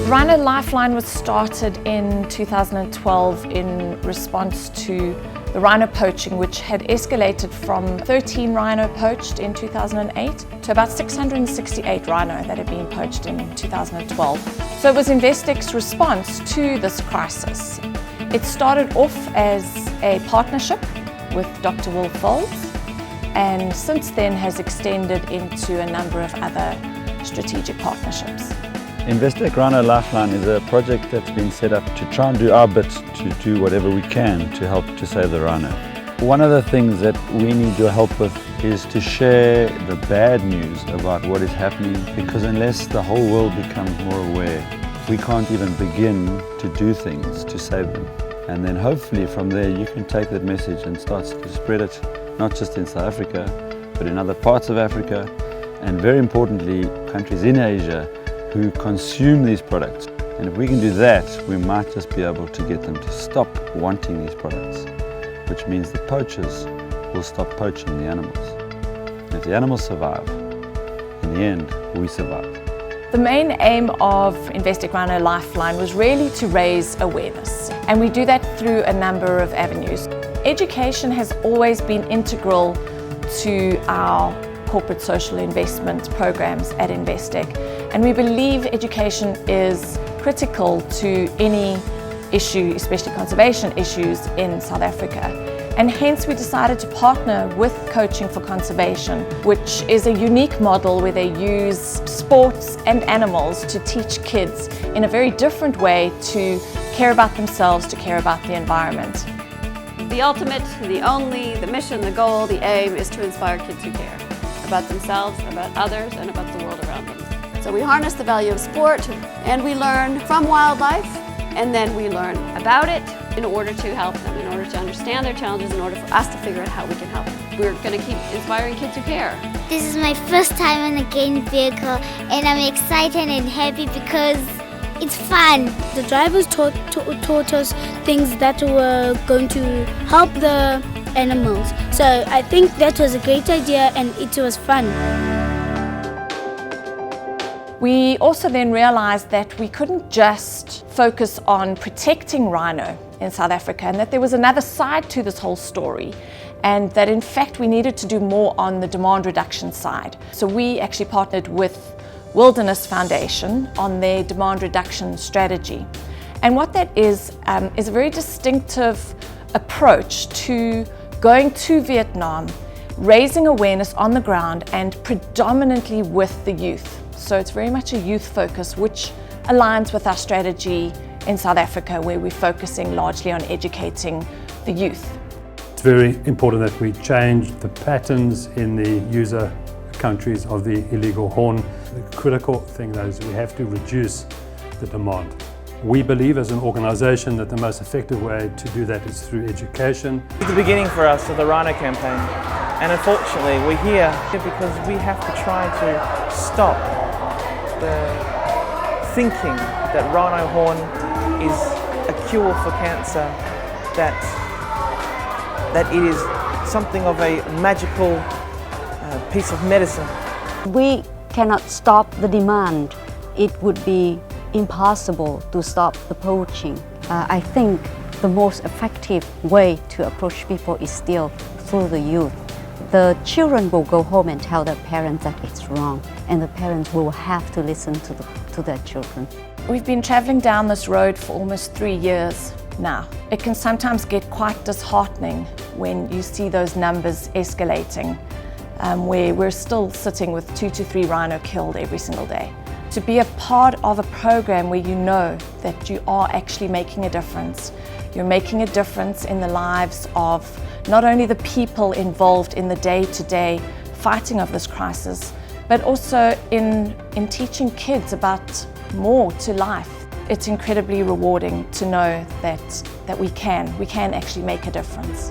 Rhino Lifeline was started in 2012 in response to the rhino poaching, which had escalated from 13 rhino poached in 2008 to about 668 rhino that had been poached in 2012. So it was Investec's response to this crisis. It started off as a partnership with Dr. Will Folds, and since then has extended into a number of other strategic partnerships. Investec Rhino Lifeline is a project that's been set up to try and do our bit to do whatever we can to help to save the rhino. One of the things that we need your help with is to share the bad news about what is happening, because unless the whole world becomes more aware, we can't even begin to do things to save them. And then hopefully from there you can take that message and start to spread it, not just in South Africa, but in other parts of Africa, and very importantly, countries in Asia who consume these products. And if we can do that, we might just be able to get them to stop wanting these products, which means the poachers will stop poaching the animals. And if the animals survive, in the end, we survive. The main aim of Investec Rhino Lifeline was really to raise awareness, and we do that through a number of avenues. Education has always been integral to our corporate social investment programs at Investec, and we believe education is critical to any issue, especially conservation issues in South Africa. And hence we decided to partner with Coaching for Conservation, which is a unique model where they use sports and animals to teach kids in a very different way to care about themselves, to care about the environment. The ultimate, the only, the mission, the goal, the aim is to inspire kids who care about themselves, about others, and about the world around them. So we harness the value of sport, and we learn from wildlife, and then we learn about it in order to help them, in order to understand their challenges, in order for us to figure out how we can help them. We're going to keep inspiring kids who care. This is my first time in a game vehicle, and I'm excited and happy because it's fun. The drivers taught us things that were going to help the animals. So I think that was a great idea and it was fun. We also then realized that we couldn't just focus on protecting rhino in South Africa, and that there was another side to this whole story, and that in fact we needed to do more on the demand reduction side. So we actually partnered with Wilderness Foundation on their demand reduction strategy. And what that is a very distinctive approach to going to Vietnam, raising awareness on the ground, and predominantly with the youth. So it's very much a youth focus, which aligns with our strategy in South Africa, where we're focusing largely on educating the youth. It's very important that we change the patterns in the user countries of the illegal horn. The critical thing though is we have to reduce the demand. We believe as an organisation that the most effective way to do that is through education. It's the beginning for us of the Rhino campaign, and unfortunately we're here because we have to try to stop the thinking that rhino horn is a cure for cancer, that it is something of a magical piece of medicine. We cannot stop the demand. It would be impossible to stop the poaching. I think the most effective way to approach people is still through the youth. The children will go home and tell their parents that it's wrong, and the parents will have to listen to their children. We've been traveling down this road for almost 3 years now. It can sometimes get quite disheartening when you see those numbers escalating, where we're still sitting with 2 to 3 rhino killed every single day. To be a part of a program where you know that you are actually making a difference. You're making a difference in the lives of not only the people involved in the day-to-day fighting of this crisis, but also in teaching kids about more to life. It's incredibly rewarding to know that we can actually make a difference.